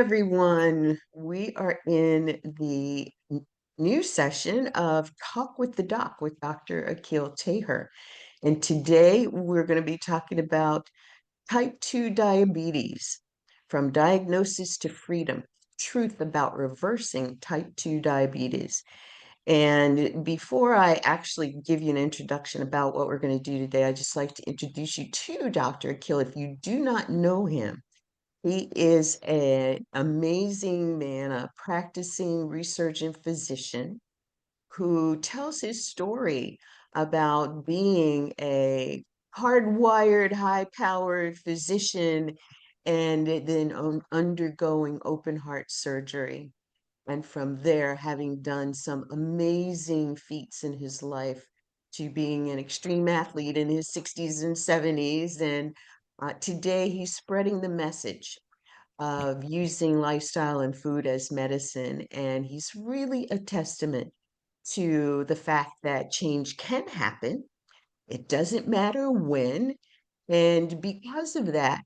everyone. We are in the new session of Talk with the Doc with Dr. Akil Taher. And today we're going to be talking about type 2 diabetes, from diagnosis to freedom, truth about reversing type 2 diabetes. And before I actually give you an introduction about what we're going to do today, I'd just like to introduce you to Dr. Akil if you do not know him. He is an amazing man, a practicing research and physician who tells his story about being a hardwired, high-powered physician and then undergoing open heart surgery. And from there, having done some amazing feats in his life, to being an extreme athlete in his 60s and 70s. And today he's spreading the message of using lifestyle and food as medicine. And he's really a testament to the fact that change can happen. It doesn't matter when. And because of that,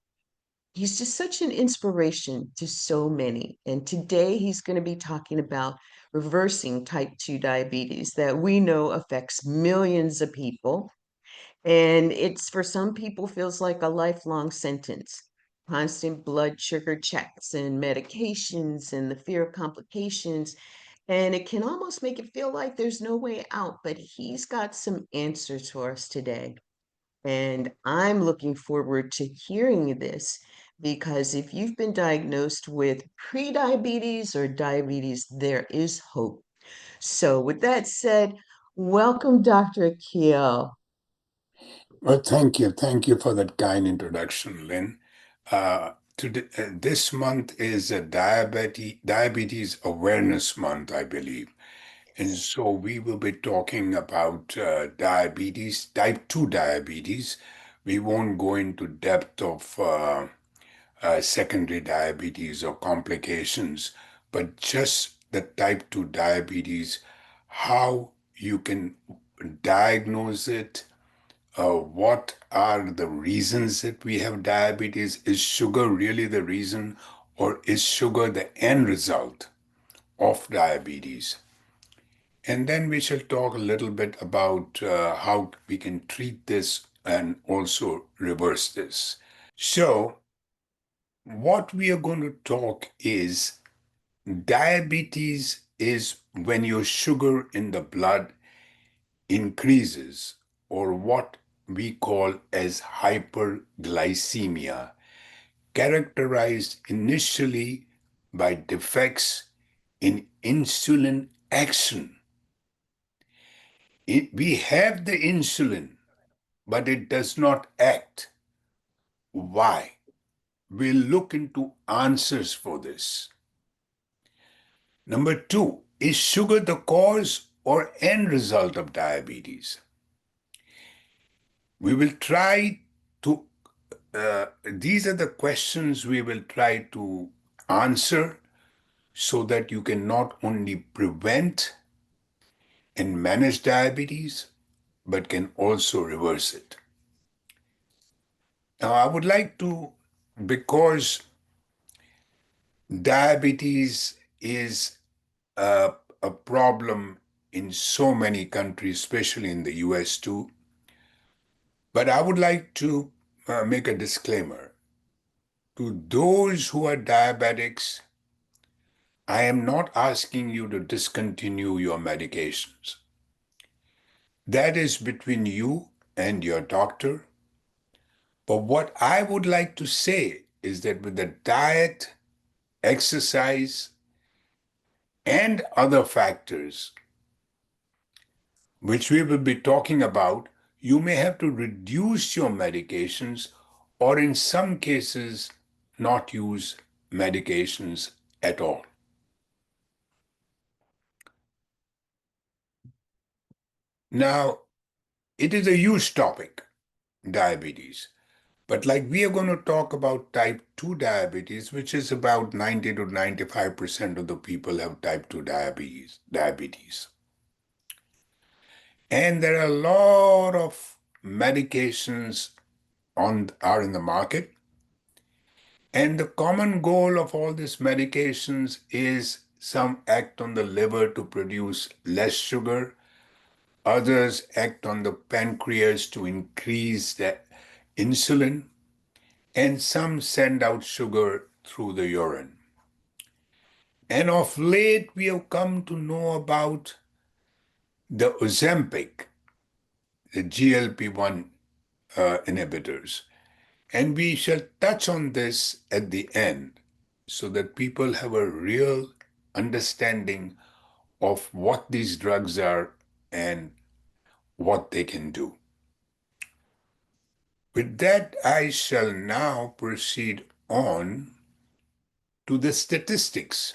he's just such an inspiration to so many. And today he's going to be talking about reversing type 2 diabetes that we know affects millions of people. And it's for some people feels like a lifelong sentence. Constant blood sugar checks and medications and the fear of complications. And it can almost make it feel like there's no way out, but he's got some answers for us today. And I'm looking forward to hearing this because if you've been diagnosed with prediabetes or diabetes, there is hope. So, with that said, welcome, Dr. Akil. Well, thank you. Thank you for that kind introduction, Lynn. This month is a diabetes awareness month, I believe. And so we will be talking about diabetes, type 2 diabetes. We won't go into depth of secondary diabetes or complications, but just the type 2 diabetes, how you can diagnose it, what are the reasons that we have diabetes? Is sugar really the reason, or is sugar the end result of diabetes? And then we shall talk a little bit about how we can treat this and also reverse this. So, what we are going to talk is diabetes is when your sugar in the blood increases, or what we call as hyperglycemia, characterized initially by defects in insulin action. We have the insulin, but it does not act. Why? We'll look into answers for this. Number two, is sugar the cause or end result of diabetes? We will try to, these are the questions we will try to answer so that you can not only prevent and manage diabetes, but can also reverse it. Now, I would like to, because diabetes is a problem in so many countries, especially in the US too, but I would like to make a disclaimer. To those who are diabetics, I am not asking you to discontinue your medications. That is between you and your doctor. But what I would like to say is that with the diet, exercise, and other factors, which we will be talking about, you may have to reduce your medications or in some cases not use medications at all. Now, it is a huge topic, diabetes. But like we are going to talk about type 2 diabetes, which is about 90 to 95% of the people have type 2 diabetes. And there are a lot of medications are in the market. And the common goal of all these medications is some act on the liver to produce less sugar, others act on the pancreas to increase the insulin, and some send out sugar through the urine. And of late, we have come to know about the Ozempic, the GLP-1 inhibitors. And we shall touch on this at the end so that people have a real understanding of what these drugs are and what they can do. With that, I shall now proceed on to the statistics.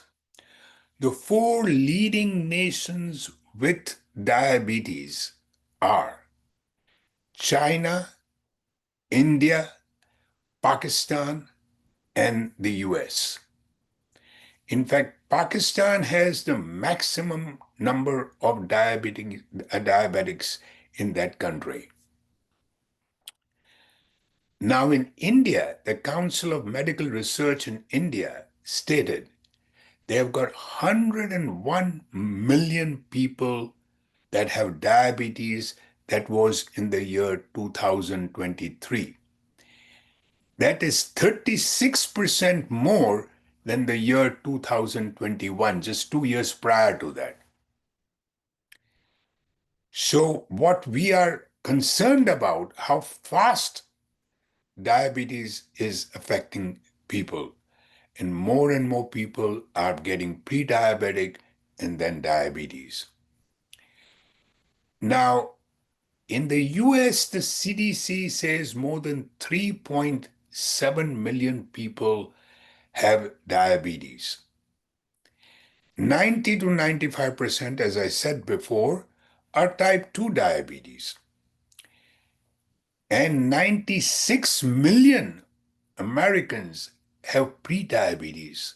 The four leading nations with diabetes are China, India, Pakistan, and the US. In fact, Pakistan has the maximum number of diabetics in that country. Now, in India, the Council of Medical Research in India stated they have got 101 million people that have diabetes. That was in the year 2023. That is 36% more than the year 2021, just 2 years prior to that. So, what we are concerned about, how fast diabetes is affecting people, and more people are getting pre-diabetic and then diabetes. Now, in the US, the CDC says more than 3.7 million people have diabetes. 90 to 95%, as I said before, are type 2 diabetes. And 96 million Americans have prediabetes.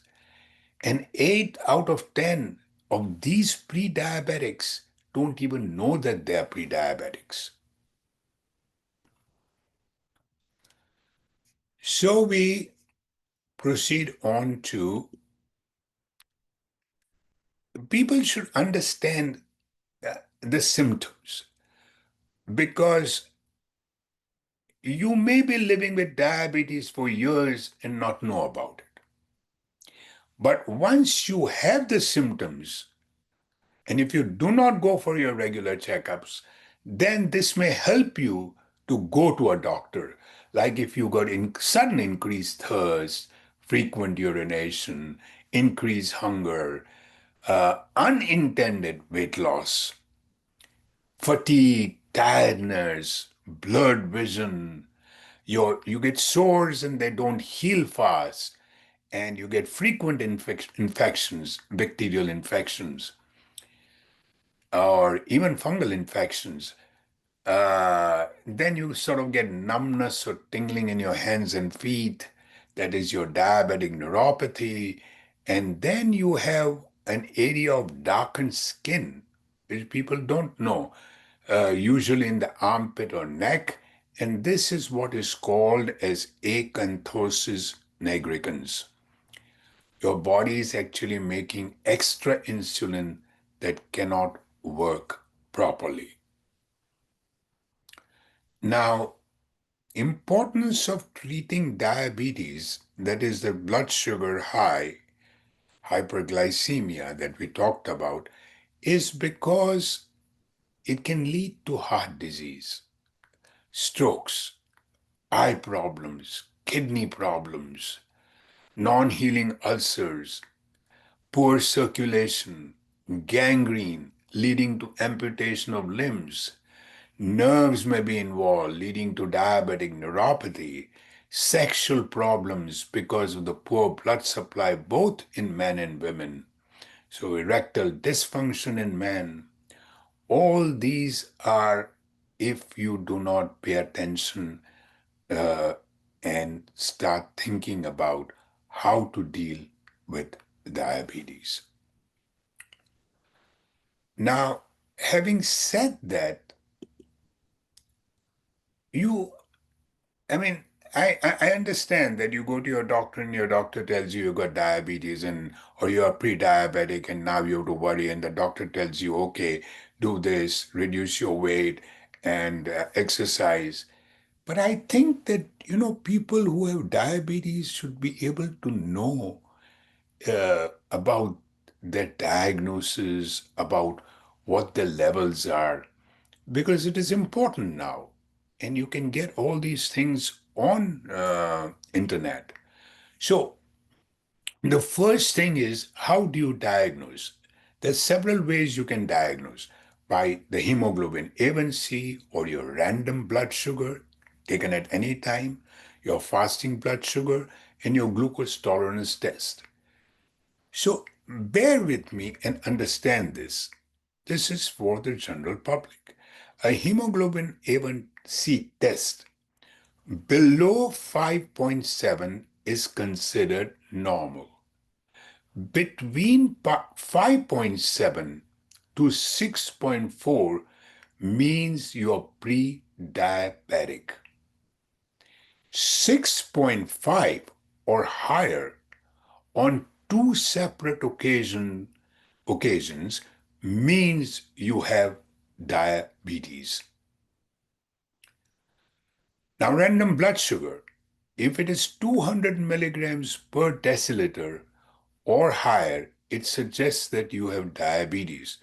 And 8 out of 10 of these pre-diabetics don't even know that they are pre-diabetics. So we proceed on to people should understand the symptoms because you may be living with diabetes for years and not know about it. But once you have the symptoms, and if you do not go for your regular checkups, then this may help you to go to a doctor. Like if you got sudden increased thirst, frequent urination, increased hunger, unintended weight loss, fatigue, tiredness, blurred vision, you get sores and they don't heal fast, and you get frequent infections, bacterial infections, or even fungal infections. Then you sort of get numbness or tingling in your hands and feet. That is your diabetic neuropathy. And then you have an area of darkened skin, which people don't know, usually in the armpit or neck. And this is what is called as acanthosis nigricans. Your body is actually making extra insulin that cannot work properly. Now, importance of treating diabetes, that is the blood sugar high, hyperglycemia that we talked about, is because it can lead to heart disease, strokes, eye problems, kidney problems, non-healing ulcers, poor circulation, gangrene leading to amputation of limbs. Nerves may be involved, leading to diabetic neuropathy, sexual problems because of the poor blood supply, both in men and women. So, erectile dysfunction in men. All these are, if you do not pay attention uh, and start thinking about how to deal with diabetes. Now, having said that, you, I mean, I understand that you go to your doctor and your doctor tells you got diabetes and or you are pre-diabetic and now you have to worry and the doctor tells you, okay, do this, reduce your weight and exercise. But I think that, people who have diabetes should be able to know about their diagnosis, about what the levels are, because it is important now. And you can get all these things on internet. So the first thing is, how do you diagnose? There's several ways you can diagnose by the hemoglobin A1C or your random blood sugar taken at any time, your fasting blood sugar, and your glucose tolerance test. So bear with me and understand this. This is for the general public. A hemoglobin A1C test below 5.7 is considered normal. Between 5.7 to 6.4 means you're pre-diabetic. 6.5 or higher on two separate occasions means you have diabetes. Now, random blood sugar, if it is 200 milligrams per deciliter or higher, it suggests that you have diabetes,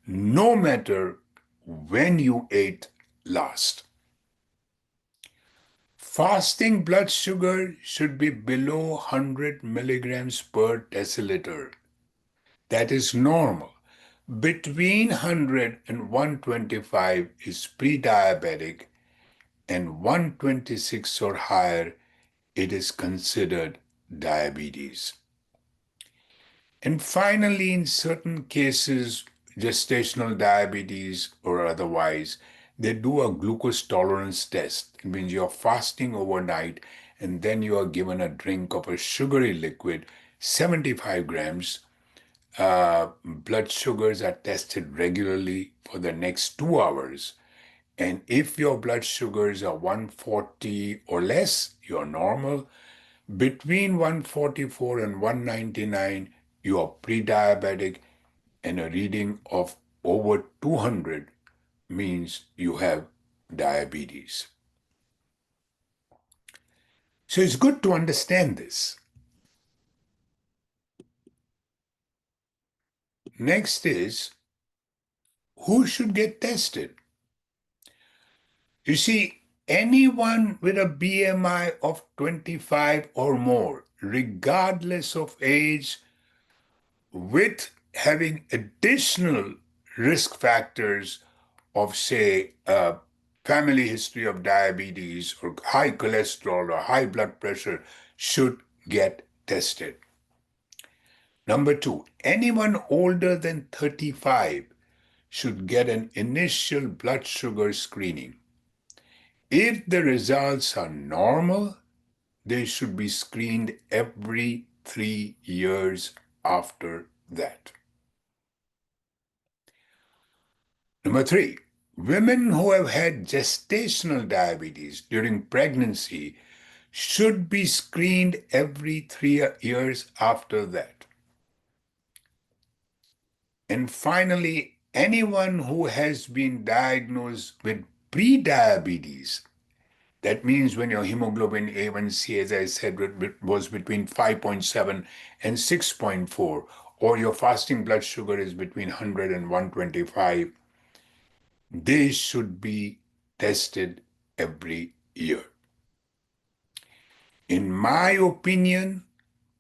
no matter when you ate last. Fasting blood sugar should be below 100 milligrams per deciliter. That is normal. Between 100 and 125 is pre-diabetic, and 126 or higher, it is considered diabetes. And finally, in certain cases, gestational diabetes or otherwise, they do a glucose tolerance test. It means you're fasting overnight and then you are given a drink of a sugary liquid, 75 grams. Blood sugars are tested regularly for the next 2 hours. And if your blood sugars are 140 or less, you're normal. Between 144 and 199, you are pre-diabetic, and a reading of over 200 means you have diabetes. So it's good to understand this. Next is, who should get tested? You see, anyone with a BMI of 25 or more, regardless of age, with having additional risk factors of, say, a family history of diabetes or high cholesterol or high blood pressure should get tested. Number two, anyone older than 35 should get an initial blood sugar screening. If the results are normal, they should be screened every 3 years after that. Number three, women who have had gestational diabetes during pregnancy should be screened every 3 years after that. And finally, anyone who has been diagnosed with prediabetes, that means when your hemoglobin A1C, as I said, was between 5.7 and 6.4, or your fasting blood sugar is between 100 and 125, they should be tested every year. In my opinion,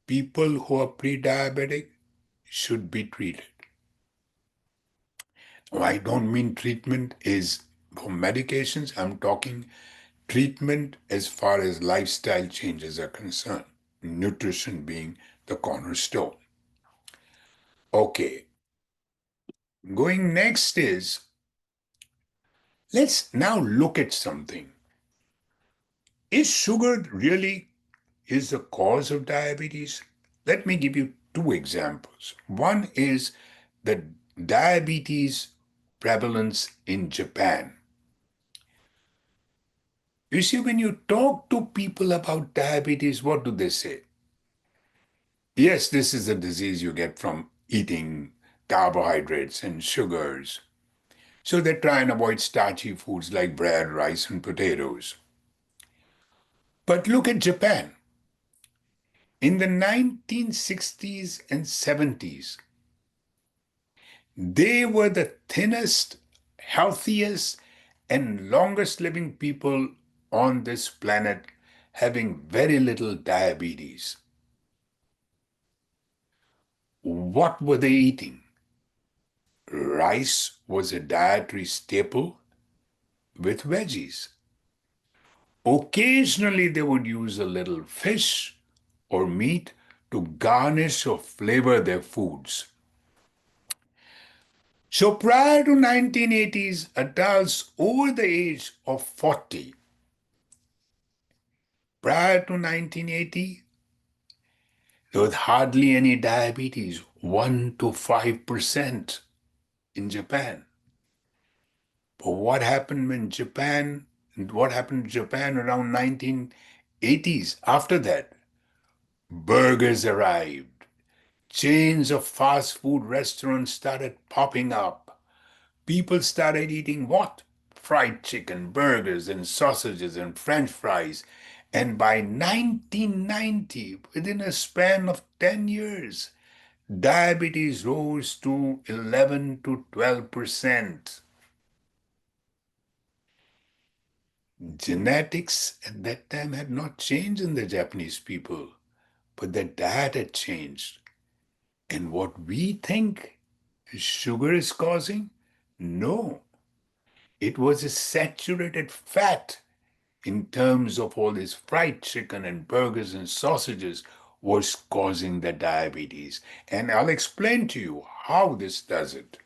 people who are pre-diabetic should be treated. Now, I don't mean treatment is for medications. I'm talking treatment as far as lifestyle changes are concerned, nutrition being the cornerstone. Okay, going next is, let's now look at something. Is sugar really is the cause of diabetes? Let me give you two examples. One is the diabetes prevalence in Japan. You see, when you talk to people about diabetes, what do they say? Yes, this is a disease you get from eating carbohydrates and sugars. So they try and avoid starchy foods like bread, rice, and potatoes. But look at Japan. In the 1960s and 70s, they were the thinnest, healthiest, and longest living people on this planet, having very little diabetes. What were they eating? Rice was a dietary staple with veggies. Occasionally, they would use a little fish or meat to garnish or flavor their foods. So prior to 1980s, adults over the age of 40, prior to 1980, there was hardly any diabetes, 1 to 5% in Japan. But what happened in Japan around 1980s? After that, burgers arrived. Chains of fast food restaurants started popping up. People started eating what? Fried chicken, burgers, and sausages and French fries. And by 1990, within a span of 10 years, diabetes rose to 11 to 12%. Genetics at that time had not changed in the Japanese people, but the diet had changed. And what we think sugar is causing? No, it was a saturated fat in terms of all this fried chicken and burgers and sausages was causing the diabetes. And I'll explain to you how this does it.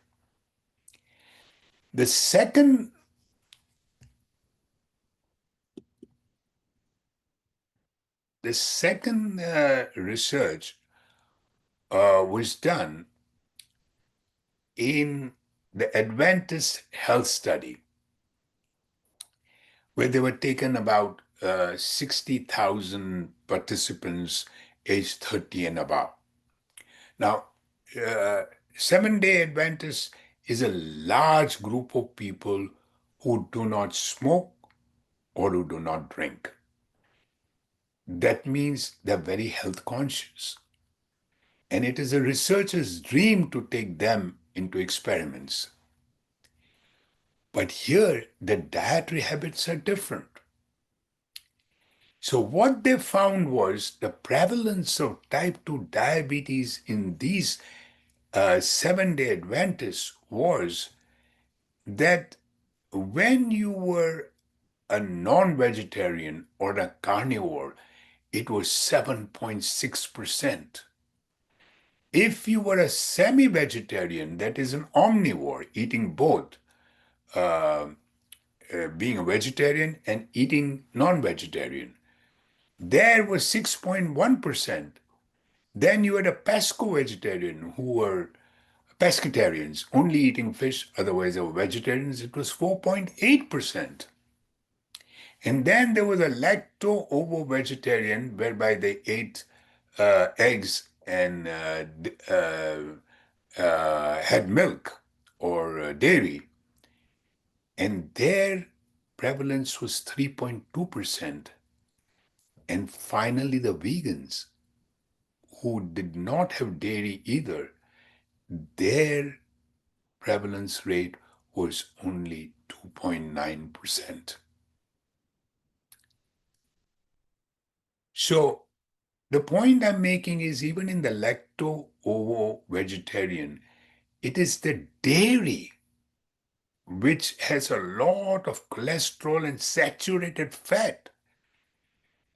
The second the second research was done in the Adventist Health Study, where they were taken about 60,000 participants aged 30 and above. Now, uh, Seventh-day Adventists is a large group of people who do not smoke or who do not drink. That means they're very health conscious. And it is a researcher's dream to take them into experiments. But here, the dietary habits are different. So, what they found was the prevalence of type 2 diabetes in these Seventh-day Adventists was that when you were a non vegetarian or a carnivore, it was 7.6%. If you were a semi vegetarian, that is an omnivore, eating both, being a vegetarian and eating non vegetarian, there was 6.1%. Then you had a pesco vegetarian who were pescatarians, only eating fish, otherwise they were vegetarians, it was 4.8%. And then there was a lacto-ovo vegetarian, whereby they ate eggs and had milk or dairy, and their prevalence was 3.2%. And finally, the vegans, who did not have dairy either, their prevalence rate was only 2.9%. So the point I'm making is even in the lacto-ovo vegetarian, it is the dairy which has a lot of cholesterol and saturated fat.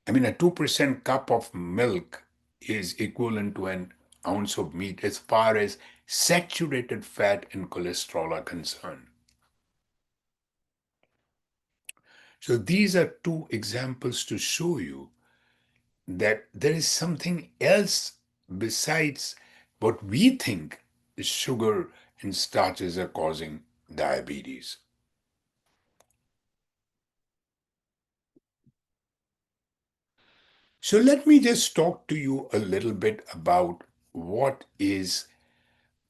I mean, a 2% cup of milk is equivalent to an ounce of meat as far as saturated fat and cholesterol are concerned. So these are two examples to show you that there is something else besides what we think sugar and starches are causing diabetes. So let me just talk to you a little bit about what is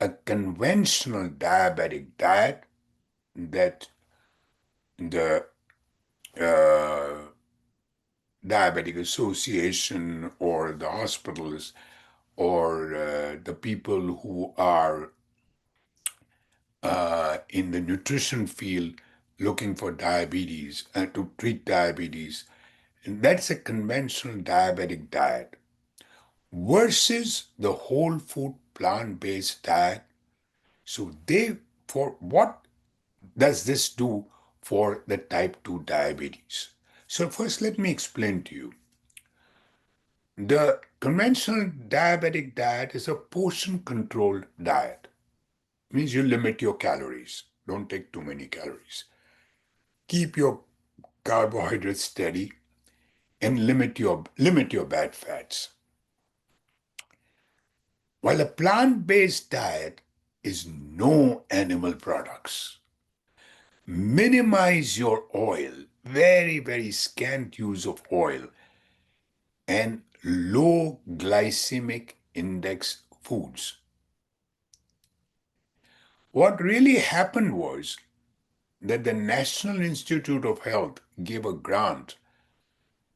a conventional diabetic diet that the uh, Diabetic Association or the hospitals or the people who are in the nutrition field looking for diabetes and to treat diabetes. And that's a conventional diabetic diet versus the whole food plant-based diet. So for what does this do for the type 2 diabetes? So first let me explain to you. The conventional diabetic diet is a portion controlled diet. Means you limit your calories. Don't take too many calories. Keep your carbohydrates steady and limit your bad fats. While a plant-based diet is no animal products. Minimize your oil, very, very scant use of oil, and low glycemic index foods. What really happened was that the National Institute of Health gave a grant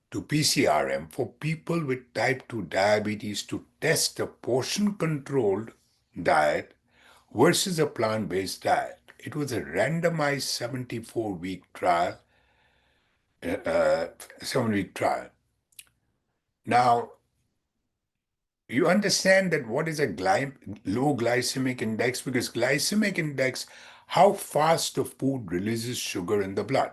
to PCRM for people with type 2 diabetes to test a portion controlled diet versus a plant based diet. It was a randomized 74-week trial, 7-week trial. Now, you understand that what is a low glycemic index? Because glycemic index, how fast the food releases sugar in the blood.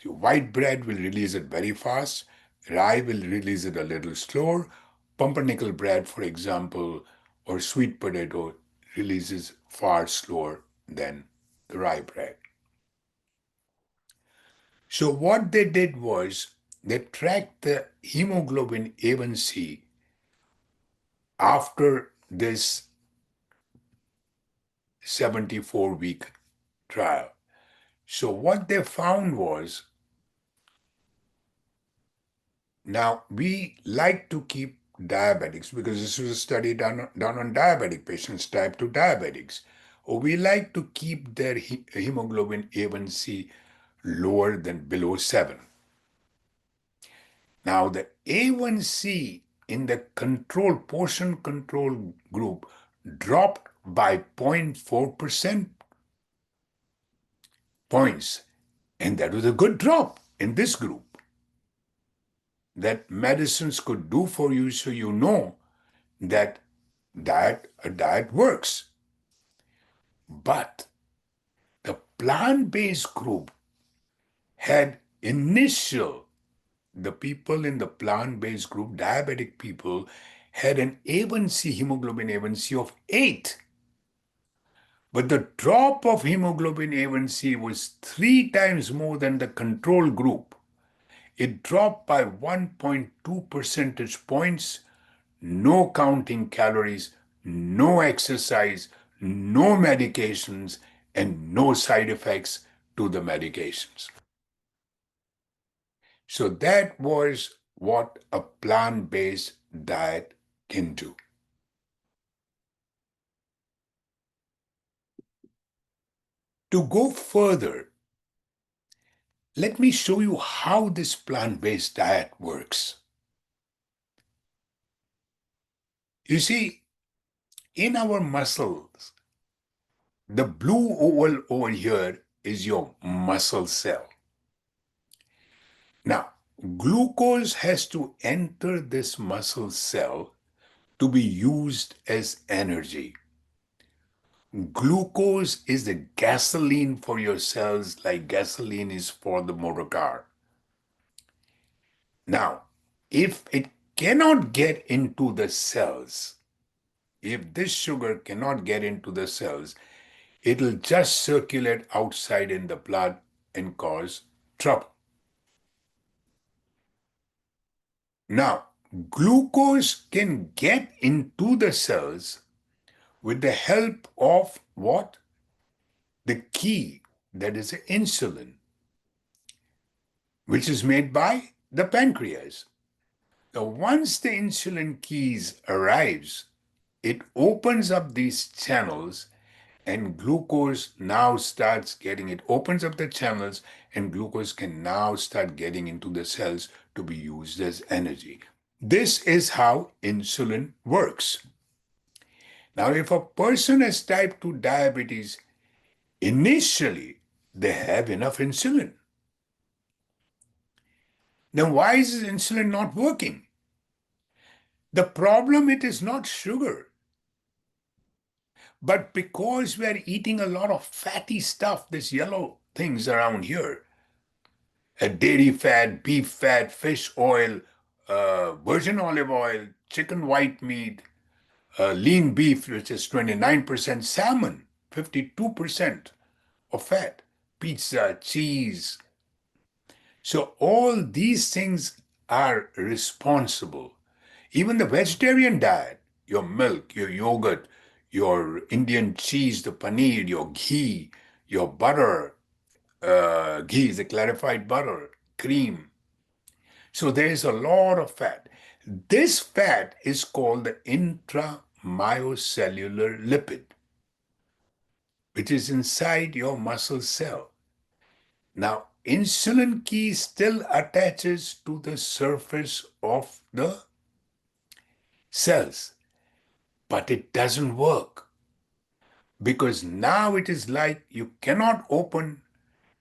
So white bread will release it very fast. Rye will release it a little slower. Pumpernickel bread, for example, or sweet potato releases far slower than the rye bread. So what they did was they tracked the hemoglobin A1C after this 74-week trial. So what they found was, now we like to keep diabetics because this was a study done on diabetic patients, type 2 diabetics. We like to keep their hemoglobin A1C lower than below 7. Now the A1C in the portion control group dropped by 0.4% points. And that was a good drop in this group that medicines could do for you, so you know that a diet works. But the plant-based group had the people in the plant-based group, diabetic people, had an A1C, hemoglobin A1C of 8. But the drop of hemoglobin A1C was 3 times more than the control group. It dropped by 1.2 percentage points, no counting calories, no exercise, no medications, and no side effects to the medications. So that was what a plant-based diet can do. To go further, let me show you how this plant-based diet works. You see, in our muscles, the blue oval over here is your muscle cell. Now, glucose has to enter this muscle cell to be used as energy. Glucose is the gasoline for your cells, like gasoline is for the motor car. Now, if it cannot get into the cells, if this sugar cannot get into the cells, it'll just circulate outside in the blood and cause trouble. Now, glucose can get into the cells with the help of what? The key, that is insulin, which is made by the pancreas. Now, once the insulin keys arrives, it opens up these channels and glucose now starts getting, it opens up the channels and glucose can now start getting into the cells to be used as energy. This is how insulin works. Now, if a person has type 2 diabetes, initially they have enough insulin. Then why is insulin not working? The problem, it is not sugar, but because we're eating a lot of fatty stuff, this yellow things around here, dairy fat, beef fat, fish oil, virgin olive oil, chicken white meat, lean beef, which is 29%, salmon, 52% of fat, pizza, cheese. So all these things are responsible. Even the vegetarian diet, your milk, your yogurt, your Indian cheese, the paneer, your ghee, your butter, ghee is the clarified butter, cream. So there is a lot of fat. This fat is called the intramyocellular lipid, which is inside your muscle cell. Now, insulin key still attaches to the surface of the cells, but it doesn't work because now it is like you cannot open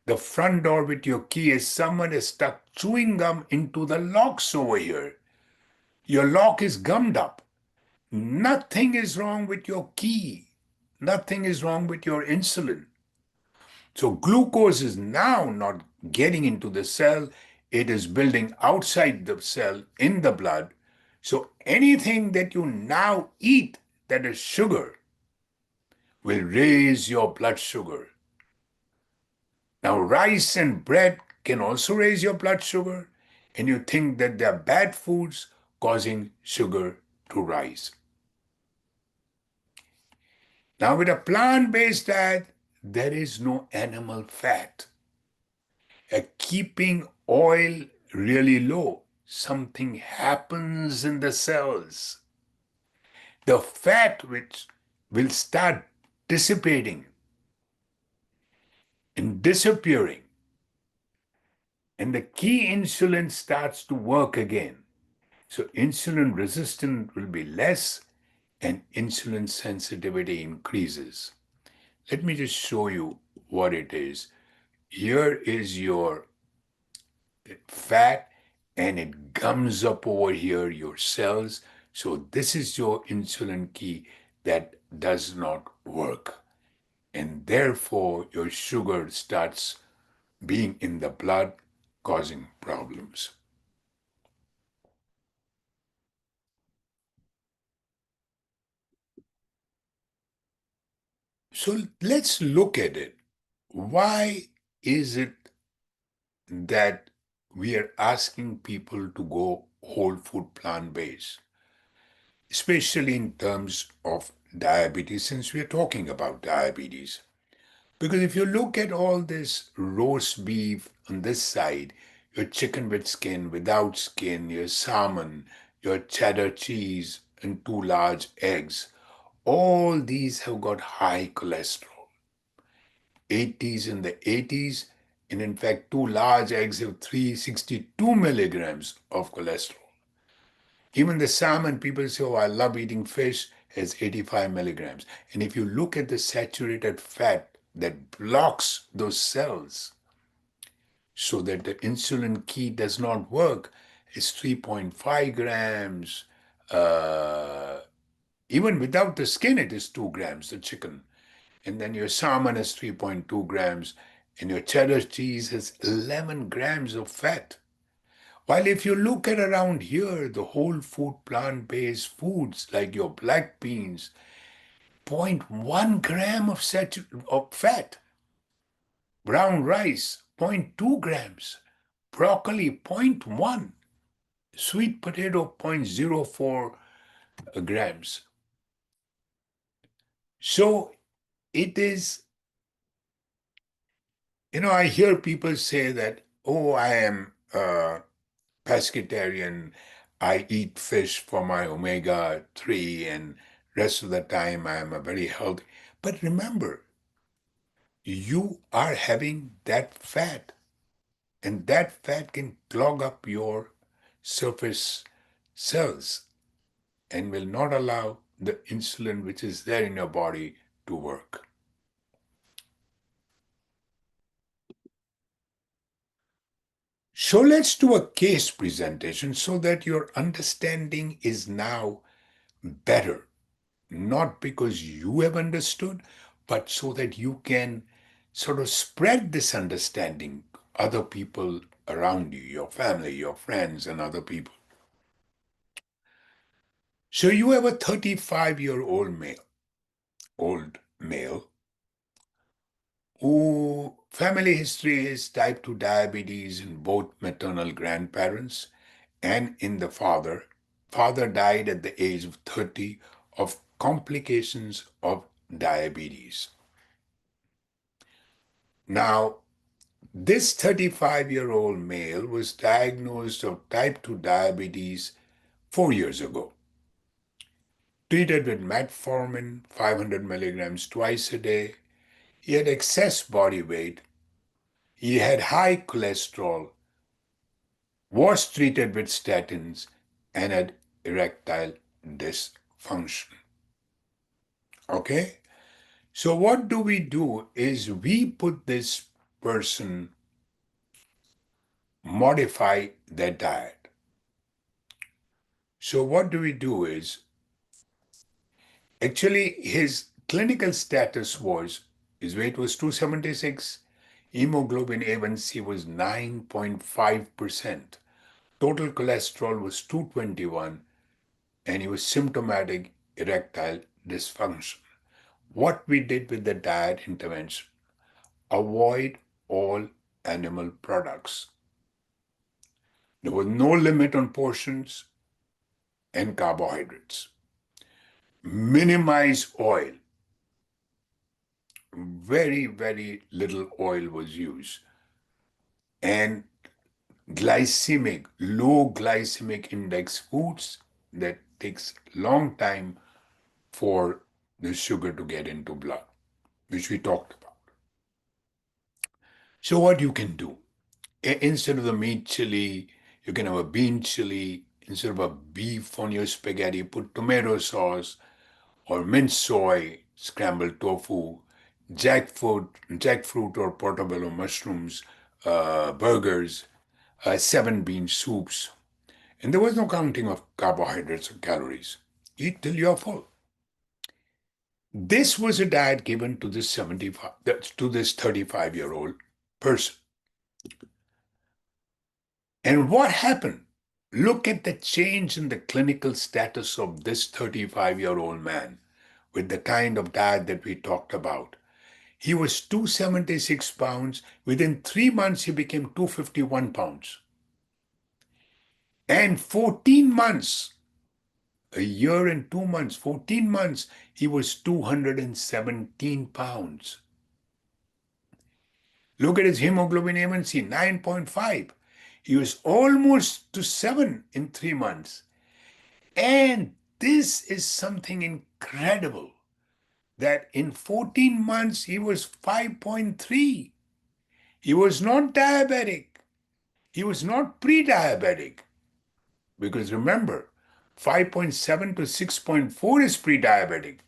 the front door with your key as someone has stuck chewing gum into the locks over here. Your lock is gummed up. Nothing is wrong with your key. Nothing is wrong with your insulin. So glucose is now not getting into the cell. It is building outside the cell in the blood. So anything that you now eat that is sugar will raise your blood sugar. Now, rice and bread can also raise your blood sugar, and you think that they are bad foods causing sugar to rise. Now, with a plant based diet, there is no animal fat. Keeping oil really low, something happens in the cells. The fat which will start dissipating and disappearing, and the key insulin starts to work again. So insulin resistance will be less and insulin sensitivity increases. Let me just show you what it is. Here is your fat and it gums up over here, your cells. So this is your insulin key that does not work. And therefore, your sugar starts being in the blood, causing problems. So let's look at it. Why is it that we are asking people to go whole food plant based, especially in terms of diabetes, since we are talking about diabetes? Because if you look at all this roast beef on this side, your chicken with skin, without skin, your salmon, your cheddar cheese, and two large eggs, all these have got high cholesterol. 80s in the 80s, and in fact, two large eggs have 362 milligrams of cholesterol. Even the salmon, people say, oh, I love eating fish, has 85 milligrams. And if you look at the saturated fat that blocks those cells so that the insulin key does not work, is 3.5 grams. Even without the skin, it is 2 grams, the chicken. And then your salmon is 3.2 grams, and your cheddar cheese has 11 grams of fat. While if you look at around here, the whole food plant-based foods like your black beans, zero point 0.1 gram of fat. Brown rice, zero point 0.2 grams. Broccoli, zero point 0.1. Sweet potato, zero point 0.04 grams. So it is, I hear people say that, oh, I am pescatarian, I eat fish for my omega-3 and rest of the time I am a very healthy. But remember, you are having that fat, and that fat can clog up your surface cells and will not allow the insulin which is there in your body to work. So let's do a case presentation so that your understanding is now better, not because you have understood, but so that you can sort of spread this understanding to other people around you, your family, your friends, and other people. So you have a 35-year-old male who family history is type 2 diabetes in both maternal grandparents and in the father. Father died at the age of 30 of complications of diabetes. Now, this 35-year-old male was diagnosed of type 2 diabetes 4 years ago, treated with metformin 500 milligrams twice a day. He had excess body weight. He had high cholesterol, was treated with statins, and had erectile dysfunction. Okay? So, what do we do is we put this person, modify their diet. So, what do we do is actually his clinical status was his weight was 276, hemoglobin A1C was 9.5%, total cholesterol was 221, and he was symptomatic erectile dysfunction. What we did with the diet intervention: avoid all animal products. There was no limit on portions and carbohydrates. Minimize oil. Very, very little oil was used. And low glycemic index foods that takes long time for the sugar to get into blood, which we talked about. So what you can do, instead of the meat chili, you can have a bean chili. Instead of a beef on your spaghetti, put tomato sauce or minced soy, scrambled tofu, jackfruit or portobello mushrooms, burgers, seven bean soups. And there was no counting of carbohydrates or calories. Eat till you're full. This was a diet given to this 75 to this 35-year-old person. And what happened? Look at the change in the clinical status of this 35-year-old man with the kind of diet that we talked about. He was 276 pounds. Within 3 months, he became 251 pounds. And 14 months, a year and 2 months, 14 months, he was 217 pounds. Look at his hemoglobin A1C, 9.5. He was almost to 7 in 3 months. And this is something incredible that in 14 months he was 5.3. He was not diabetic. He was not pre-diabetic. Because remember, 5.7 to 6.4 is pre-diabetic,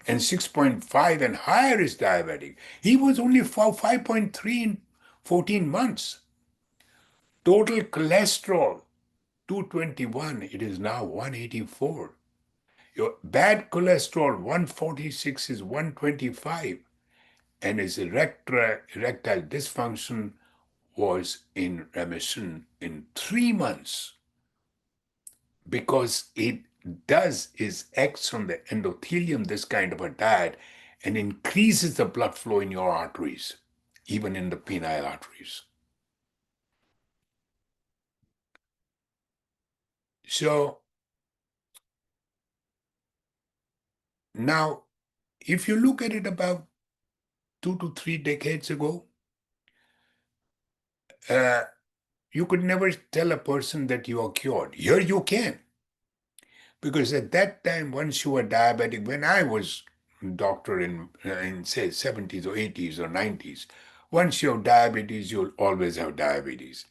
and 6.5 and higher is diabetic. He was only 5.3 in 14 months. Total cholesterol, 221. It is now 184. Your bad cholesterol, 146 is 125. And his erectile dysfunction was in remission in 3 months, because it does is acts on the endothelium, this kind of a diet, and increases the blood flow in your arteries, even in the penile arteries. So now, if you look at it about 2 to 3 decades ago, uh, you could never tell a person that you are cured. Here you can. Because at that time, once you were diabetic, when I was a doctor in say 70s or 80s or 90s, once you have diabetes, you'll always have diabetes.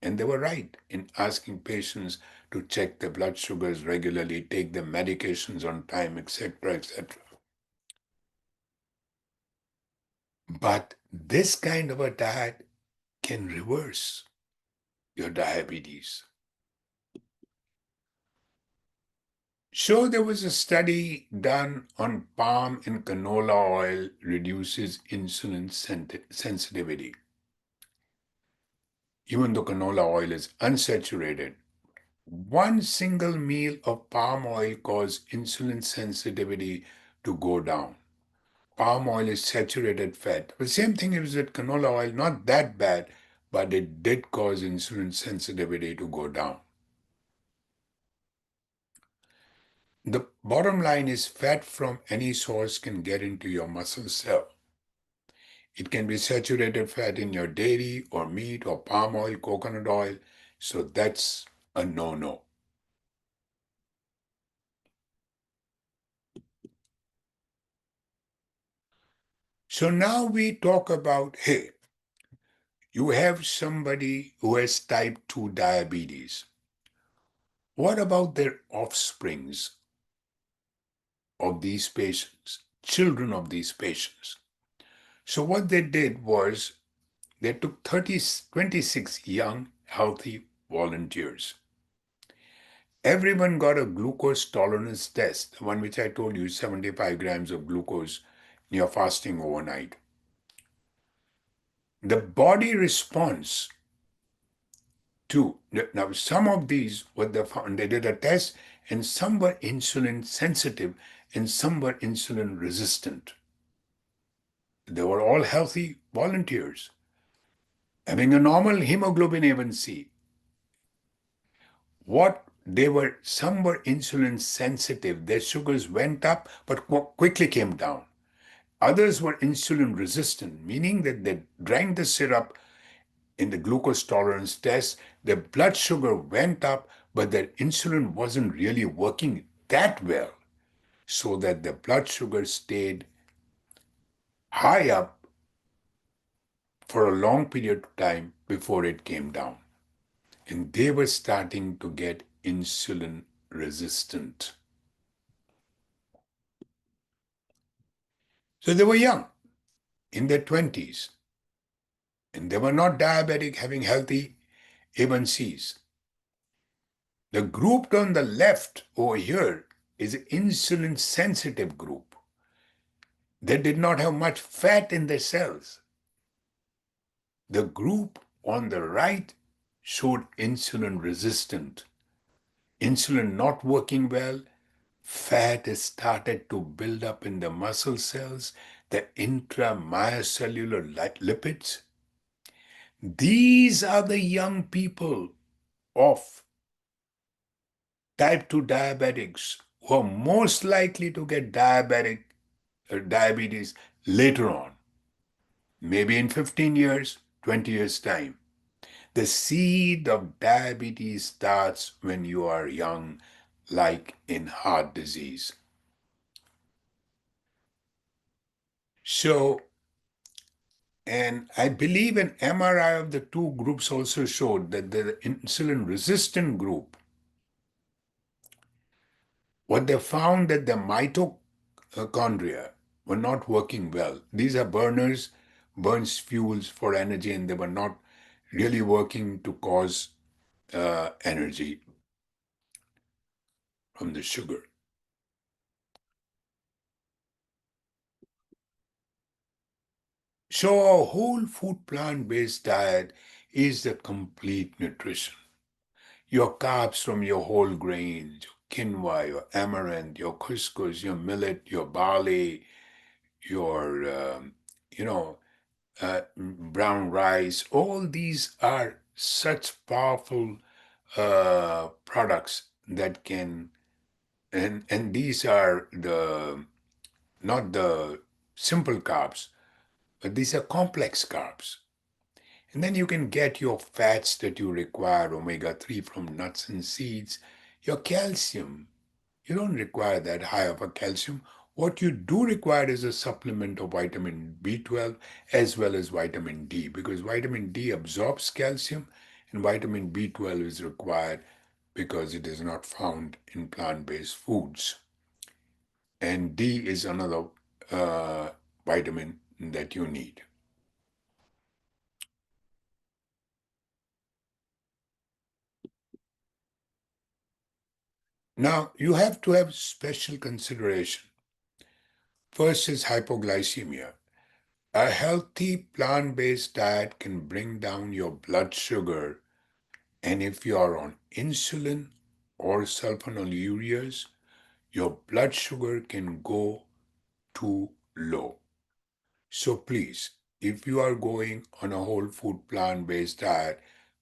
And they were right in asking patients to check their blood sugars regularly, take their medications on time, etc., etc. But this kind of a diet can reverse your diabetes. So there was a study done on palm and canola oil reduces insulin sensitivity. Even though canola oil is unsaturated, one single meal of palm oil caused insulin sensitivity to go down. Palm oil is saturated fat. The same thing is with canola oil, not that bad, but it did cause insulin sensitivity to go down. The bottom line is fat from any source can get into your muscle cell. It can be saturated fat in your dairy or meat or palm oil, coconut oil. So that's a no-no. So now we talk about, hey, you have somebody who has type 2 diabetes. What about their offsprings of these patients, children of these patients? So what they did was they took 26 young, healthy volunteers. Everyone got a glucose tolerance test, the one which I told you, 75 grams of glucose near fasting overnight. The body response to, now some of these, what they found, they did a test, and some were insulin sensitive and some were insulin resistant. They were all healthy volunteers, having a normal hemoglobin A1C. What they were, some were insulin sensitive, their sugars went up but quickly came down. Others were insulin resistant, meaning that they drank the syrup in the glucose tolerance test, their blood sugar went up, but their insulin wasn't really working that well, so that the blood sugar stayed high up for a long period of time before it came down. And they were starting to get insulin resistant. So they were young, in their 20s, and they were not diabetic, having healthy A1Cs. The group on the left over here is an insulin sensitive group. They did not have much fat in their cells. The group on the right showed insulin resistant. Insulin not working well, fat has started to build up in the muscle cells, the intramyocellular lipids. These are the young people of type 2 diabetics who are most likely to get diabetes later on, maybe in 15 years, 20 years' time. The seed of diabetes starts when you are young, like in heart disease. So, and I believe an MRI of the two groups also showed that the insulin resistant group, what they found that the mitochondria were not working well. These are burners, burns fuels for energy, and they were not really working to cause energy from the sugar. So a whole food plant-based diet is the complete nutrition. Your carbs from your whole grains, your quinoa, your amaranth, your couscous, your millet, your barley, your brown rice. All these are such powerful products that can, and these are the not the simple carbs, but these are complex carbs. And then you can get your fats that you require, omega-3 from nuts and seeds, your calcium. You don't require that high of a calcium. What you do require is a supplement of vitamin B12 as well as vitamin D, because vitamin D absorbs calcium and vitamin B12 is required because it is not found in plant-based foods. And D is another vitamin that you need. Now, you have to have special consideration. First is hypoglycemia. A healthy plant-based diet can bring down your blood sugar, and if you are on insulin or sulfonylureas, your blood sugar can go too low. So please, if you are going on a whole food plant-based diet,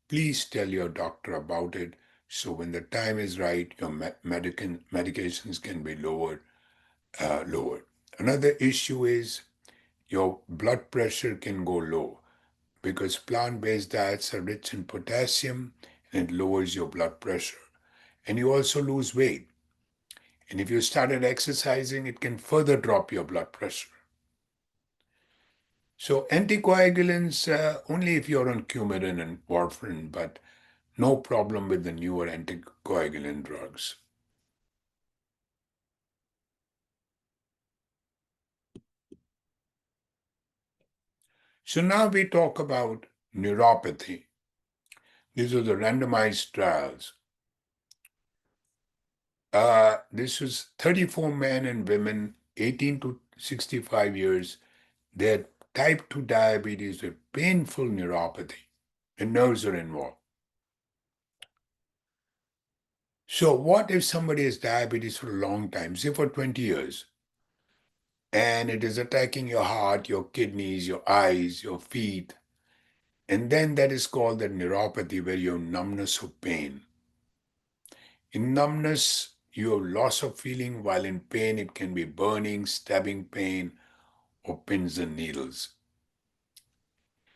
please tell your doctor about it so when the time is right, your medications can be lowered. Another issue is your blood pressure can go low because plant-based diets are rich in potassium and it lowers your blood pressure. And you also lose weight. And if you started exercising, it can further drop your blood pressure. So anticoagulants, only if you're on Coumadin and warfarin, but no problem with the newer anticoagulant drugs. So now we talk about neuropathy. These are the randomized trials. This was 34 men and women, 18 to 65 years. They had type 2 diabetes with painful neuropathy. The nerves are involved. So what if somebody has diabetes for a long time, say for 20 years, and it is attacking your heart, your kidneys, your eyes, your feet, and then that is called the neuropathy where you have numbness of pain. In numbness, you have loss of feeling, while in pain, it can be burning, stabbing pain, or pins and needles.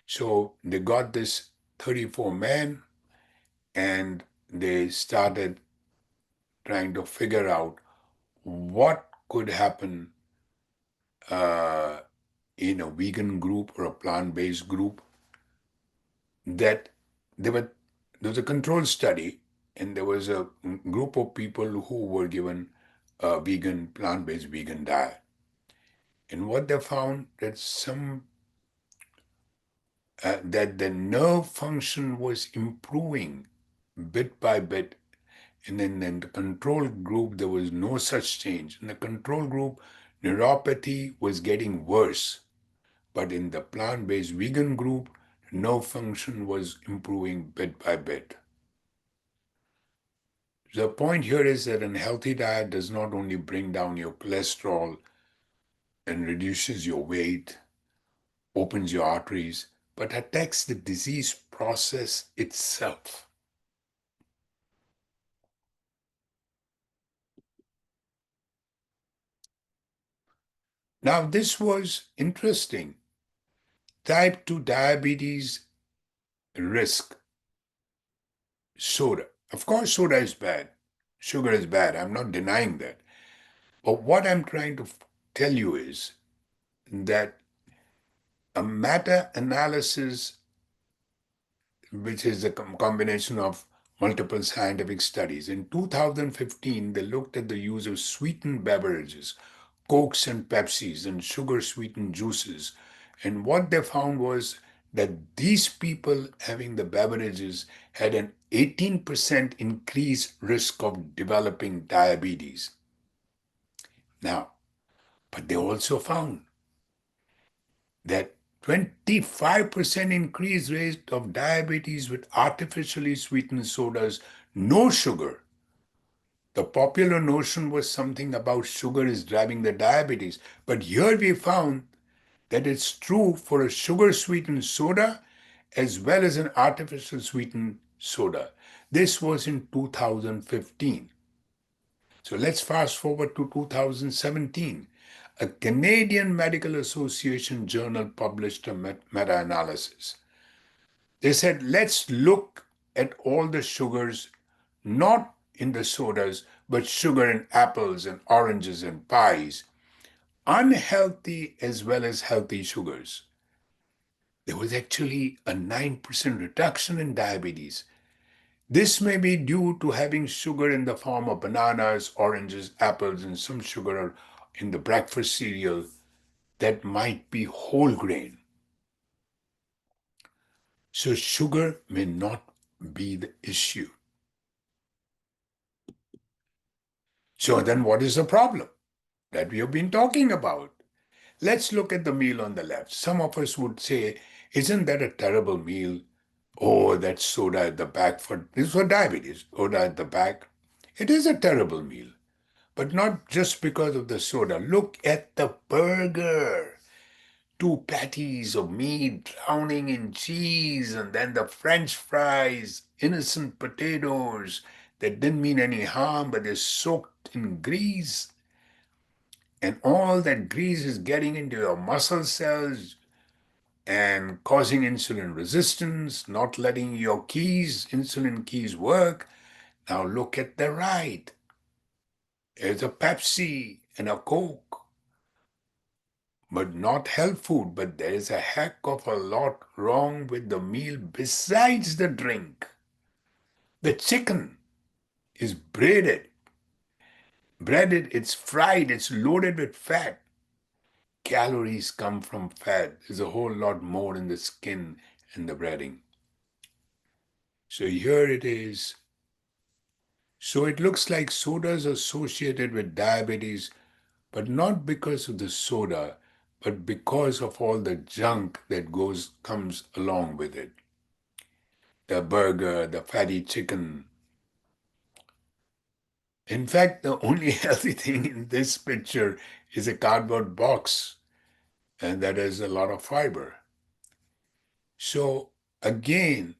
So they got this 34 men and they started trying to figure out what could happen uh, in a vegan group or a plant-based group. That there were there was a control study and there was a group of people who were given a vegan plant-based vegan diet, and what they found that that the nerve function was improving bit by bit. And then in the control group, there was no such change. In the control group, neuropathy was getting worse. But in the plant-based vegan group, nerve function was improving bit by bit. The point here is that a healthy diet does not only bring down your cholesterol and reduces your weight, opens your arteries, but attacks the disease process itself. Now, this was interesting. Type 2 diabetes risk, soda. Of course, soda is bad. Sugar is bad. I'm not denying that. But what I'm trying to tell you is that a meta analysis, which is a combination of multiple scientific studies, in 2015, they looked at the use of sweetened beverages, Cokes and Pepsis, and sugar sweetened juices. And what they found was that these people having the beverages had an 18% increased risk of developing diabetes. Now, but they also found that 25% increased rate of diabetes with artificially sweetened sodas, no sugar. The popular notion was something about sugar is driving the diabetes, but here we found that it's true for a sugar sweetened soda as well as an artificial sweetened soda. This was in 2015. So let's fast forward to 2017. A Canadian Medical Association journal published a meta analysis. They said, let's look at all the sugars, not in the sodas, but sugar in apples and oranges and pies, unhealthy as well as healthy sugars. There was actually a 9% reduction in diabetes. This may be due to having sugar in the form of bananas, oranges, apples, and some sugar in the breakfast cereal that might be whole grain. So sugar may not be the issue. So then what is the problem that we have been talking about? Let's look at the meal on the left. Some of us would say, isn't that a terrible meal? Oh, that soda at the back for this is for diabetes. Soda at the back. It is a terrible meal, but not just because of the soda. Look at the burger. Two patties of meat drowning in cheese, and then the French fries, innocent potatoes that didn't mean any harm, but they're soaked in grease. And all that grease is getting into your muscle cells and causing insulin resistance, not letting your insulin keys work. Now look at the right. There's a Pepsi and a Coke, but not health food. But there's a heck of a lot wrong with the meal besides the drink. The chicken is breaded, it's fried, it's loaded with fat. Calories come from fat. There's a whole lot more in the skin and the breading. So here it is. So it looks like soda is associated with diabetes, but not because of the soda, but because of all the junk that comes along with it. The burger, the fatty chicken. In fact, the only healthy thing in this picture is a cardboard box, and that has a lot of fiber. So again,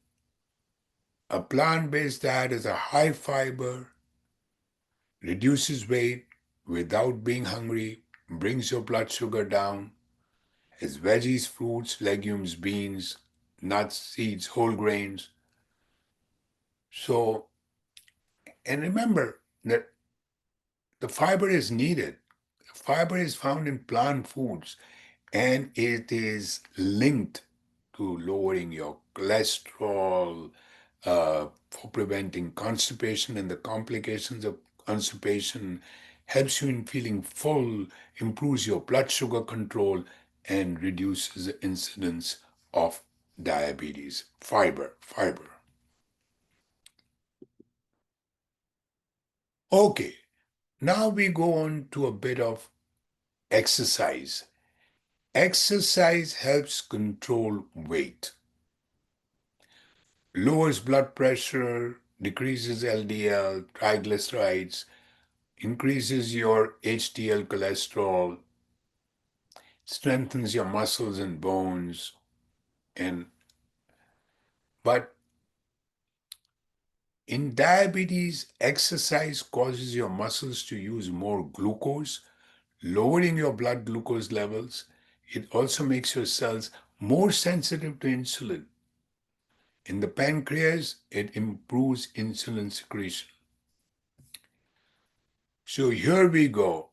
a plant-based diet is a high fiber, reduces weight without being hungry, brings your blood sugar down, has veggies, fruits, legumes, beans, nuts, seeds, whole grains. So, and remember that the fiber is needed. Fiber is found in plant foods and it is linked to lowering your cholesterol, for preventing constipation and the complications of constipation, helps you in feeling full, improves your blood sugar control, and reduces the incidence of diabetes. Fiber. Okay, now we go on to a bit of exercise. Exercise helps control weight, lowers blood pressure, decreases LDL, triglycerides, increases your HDL cholesterol, strengthens your muscles and bones, and but in diabetes, exercise causes your muscles to use more glucose, lowering your blood glucose levels. It also makes your cells more sensitive to insulin. In the pancreas, it improves insulin secretion. So here we go.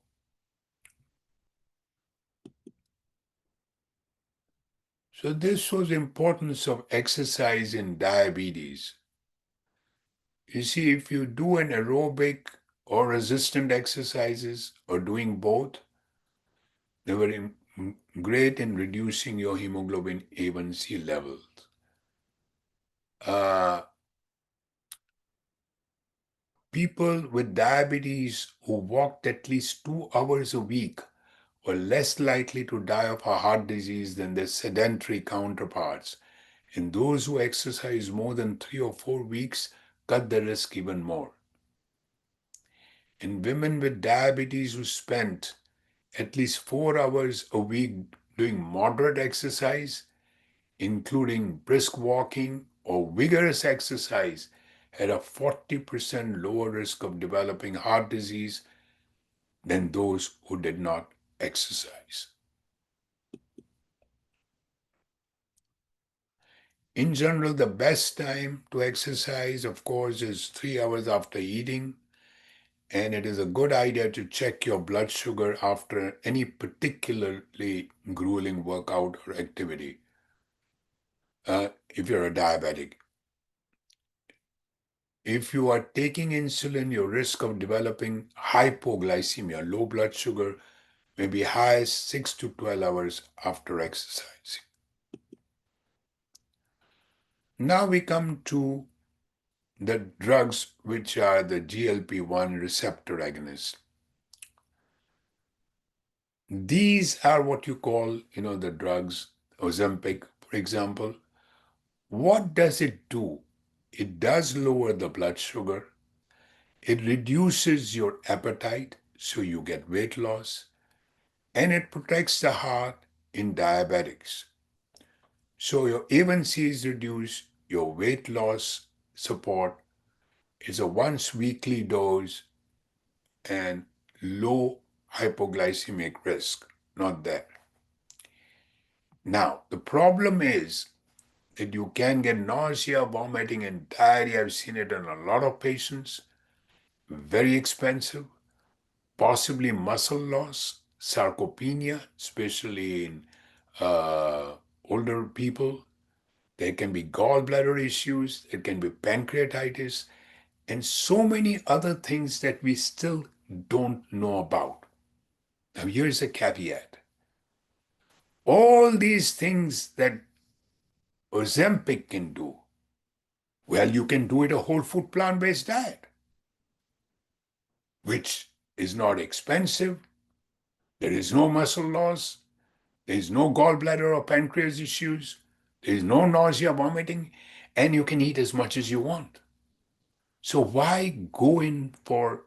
So this shows the importance of exercise in diabetes. You see, if you do an aerobic or resistant exercises or doing both, they were great in reducing your hemoglobin A1C levels. Uh, People with diabetes who walked at least 2 hours a week were less likely to die of a heart disease than their sedentary counterparts. And those who exercise more than 3 or 4 weeks cut the risk even more. And women with diabetes who spent at least 4 hours a week doing moderate exercise, including brisk walking or vigorous exercise, had a 40% lower risk of developing heart disease than those who did not exercise. In general, the best time to exercise, of course, is 3 hours after eating. And it is a good idea to check your blood sugar after any particularly grueling workout or activity if you're a diabetic. If you are taking insulin, your risk of developing hypoglycemia, low blood sugar, may be high as 6 to 12 hours after exercising. Now we come to the drugs which are the GLP-1 receptor agonists. These are what you call, the drugs, Ozempic, for example. What does it do? It does lower the blood sugar. It reduces your appetite, so you get weight loss, and it protects the heart in diabetics. So your A1C is reduced, your weight loss support is a once weekly dose, and low hypoglycemic risk, not there. Now, the problem is that you can get nausea, vomiting, and diarrhea. I've seen it in a lot of patients. Very expensive, possibly muscle loss, sarcopenia, especially in older people. There can be gallbladder issues, it can be pancreatitis, and so many other things that we still don't know about. Now, here's a caveat. All these things that Ozempic can do, well, you can do it a whole food plant-based diet, which is not expensive. There is no muscle loss. There is no gallbladder or pancreas issues. There is no nausea, vomiting, and you can eat as much as you want. So why go in for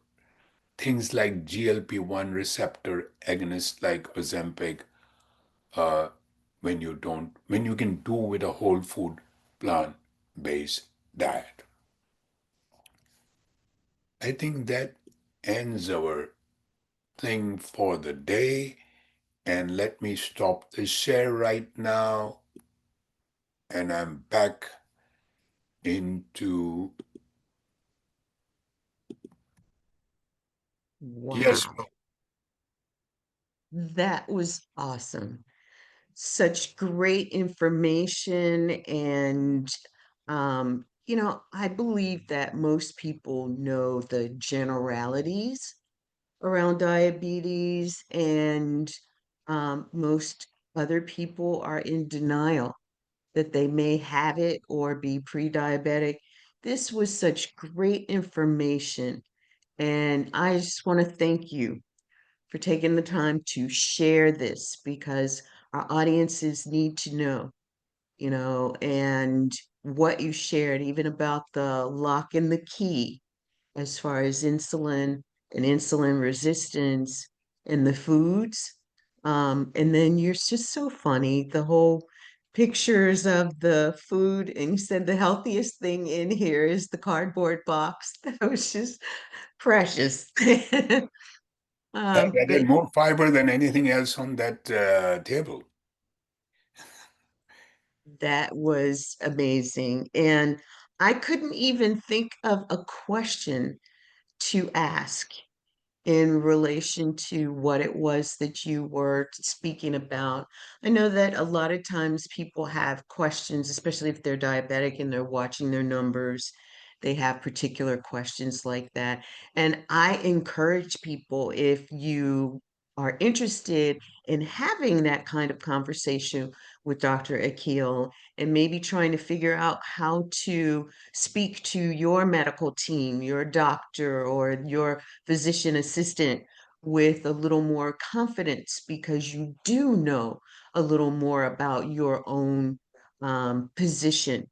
things like GLP-1 receptor agonists like Ozempic uh, when you can do with a whole food plant-based diet? I think that ends our thing for the day. And let me stop the share right now. And I'm back into, yes. Wow, that was awesome. Such great information. And, I believe that most people know the generalities around diabetes, and most other people are in denial that they may have it or be pre-diabetic. This was such great information, and I just want to thank you for taking the time to share this, because our audiences need to know, and what you shared, even about the lock and the key as far as insulin and insulin resistance and the foods. And then you're just so funny, the whole pictures of the food, and you said the healthiest thing in here is the cardboard box. That was just precious. That But had more fiber than anything else on that table. that was amazing. And I couldn't even think of a question to ask in relation to what it was that you were speaking about. I know that a lot of times people have questions, especially if they're diabetic and they're watching their numbers. They have particular questions like that. And I encourage people, if you are interested in having that kind of conversation with Dr. Akil, and maybe trying to figure out how to speak to your medical team, your doctor, or your physician assistant with a little more confidence, because you do know a little more about your own position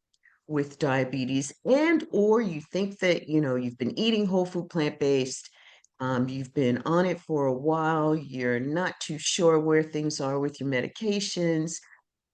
with diabetes, and or you think that you've been eating whole food plant-based, you've been on it for a while, you're not too sure where things are with your medications.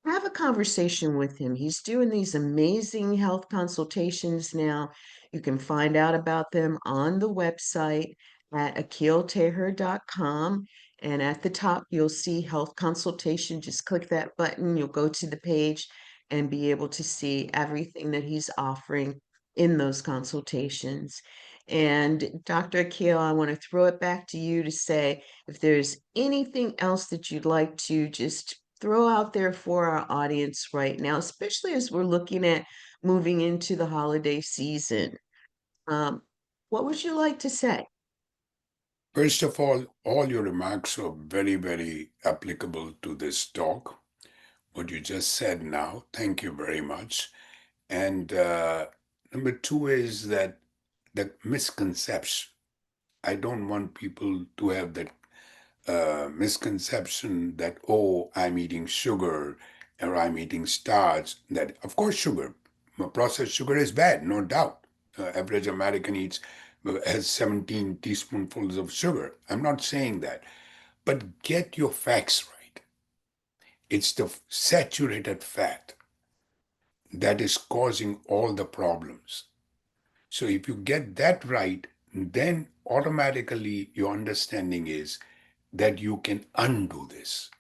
Have a conversation with him. He's doing these amazing health consultations now. You can find out about them on the website at akiltaher.com. And at the top, you'll see health consultation. Just click that button. You'll go to the page and be able to see everything that he's offering in those consultations. And Dr. Akil, I want to throw it back to you to say if there's anything else that you'd like to just throw out there for our audience right now, especially as we're looking at moving into the holiday season. Um, what would you like to say? First of all your remarks are very, very applicable to this talk. What you just said now, thank you very much. And number two is that the misconception. I don't want people to have that misconception that, oh, I'm eating sugar or I'm eating starch. That, of course, sugar, processed sugar is bad, no doubt. Average American eats has 17 teaspoonfuls of sugar. I'm not saying that. But get your facts right. It's the saturated fat that is causing all the problems. So if you get that right, then automatically your understanding is that you can undo this.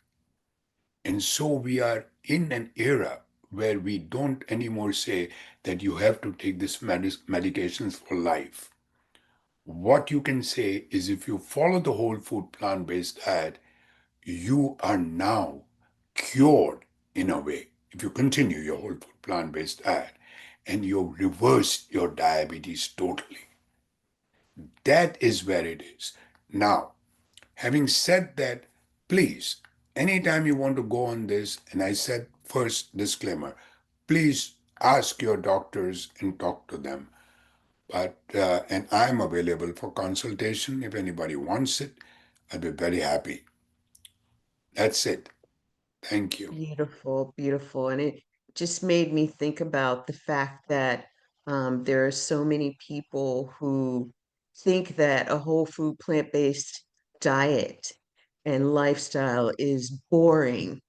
And so we are in an era where we don't anymore say that you have to take this medications for life. What you can say is if you follow the whole food plant-based diet, you are now cured in a way. If you continue your whole food plant-based diet and you reverse your diabetes totally. That is where it is. Now, having said that, please, anytime you want to go on this, and I said first disclaimer, please ask your doctors and talk to them. But and I'm available for consultation if anybody wants it. I'd be very happy. That's it. Thank you. Beautiful, beautiful. And it just made me think about the fact that there are so many people who think that a whole food plant-based diet and lifestyle is boring,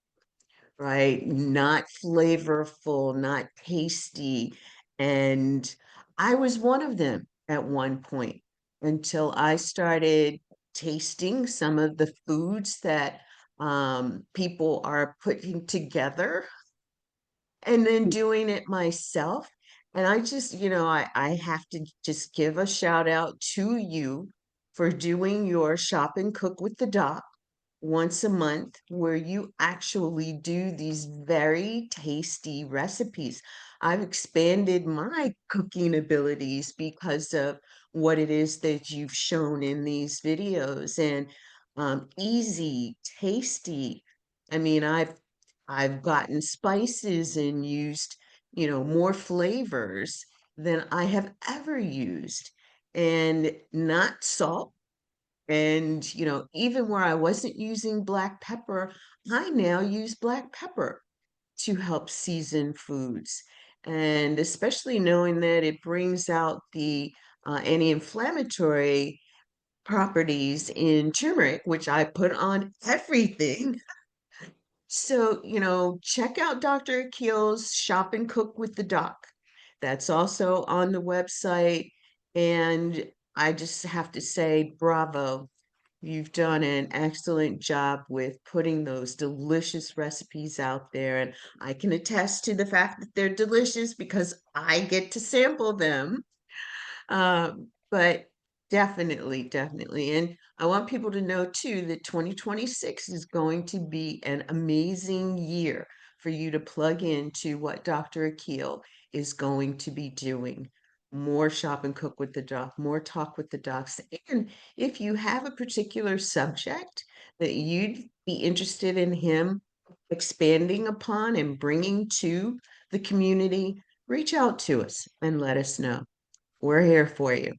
right? Not flavorful, not tasty. And I was one of them at one point until I started tasting some of the foods that people are putting together and then doing it myself. And I just, I have to just give a shout out to you for doing your shop and cook with the doc once a month, where you actually do these very tasty recipes. I've expanded my cooking abilities because of what it is that you've shown in these videos, and easy, tasty. I mean, I've gotten spices and used, more flavors than I have ever used, and not salt. And, even where I wasn't using black pepper, I now use black pepper to help season foods. And especially knowing that it brings out the anti-inflammatory properties in turmeric, which I put on everything. So, check out Dr. Akil's Shop and Cook with the Doc. That's also on the website. And I just have to say, bravo. You've done an excellent job with putting those delicious recipes out there. And I can attest to the fact that they're delicious because I get to sample them. But definitely, definitely. And I want people to know too that 2026 is going to be an amazing year for you to plug into what Dr. Akil is going to be doing. More shop and cook with the doc, more talk with the docs. And if you have a particular subject that you'd be interested in him expanding upon and bringing to the community, reach out to us and let us know. We're here for you.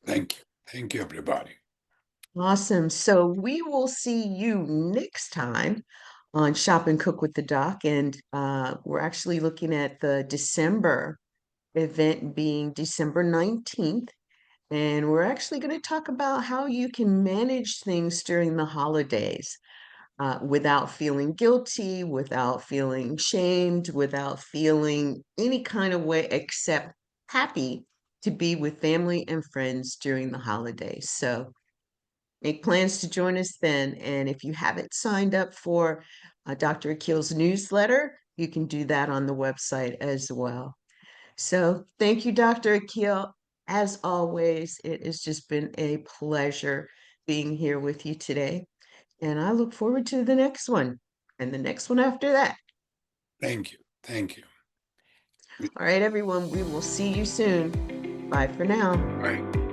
Thank you. Thank you, everybody. Awesome. So we will see you next time on Shop and Cook with the Doc. And we're actually looking at the December event being December 19th. And we're actually going to talk about how you can manage things during the holidays without feeling guilty, without feeling shamed, without feeling any kind of way except happy to be with family and friends during the holidays. So make plans to join us then. And if you haven't signed up for Dr. Akil's newsletter, you can do that on the website as well. So thank you, Dr. Akil. As always, it has just been a pleasure being here with you today. And I look forward to the next one and the next one after that. Thank you. Thank you. All right, everyone, we will see you soon. Bye for now. Bye.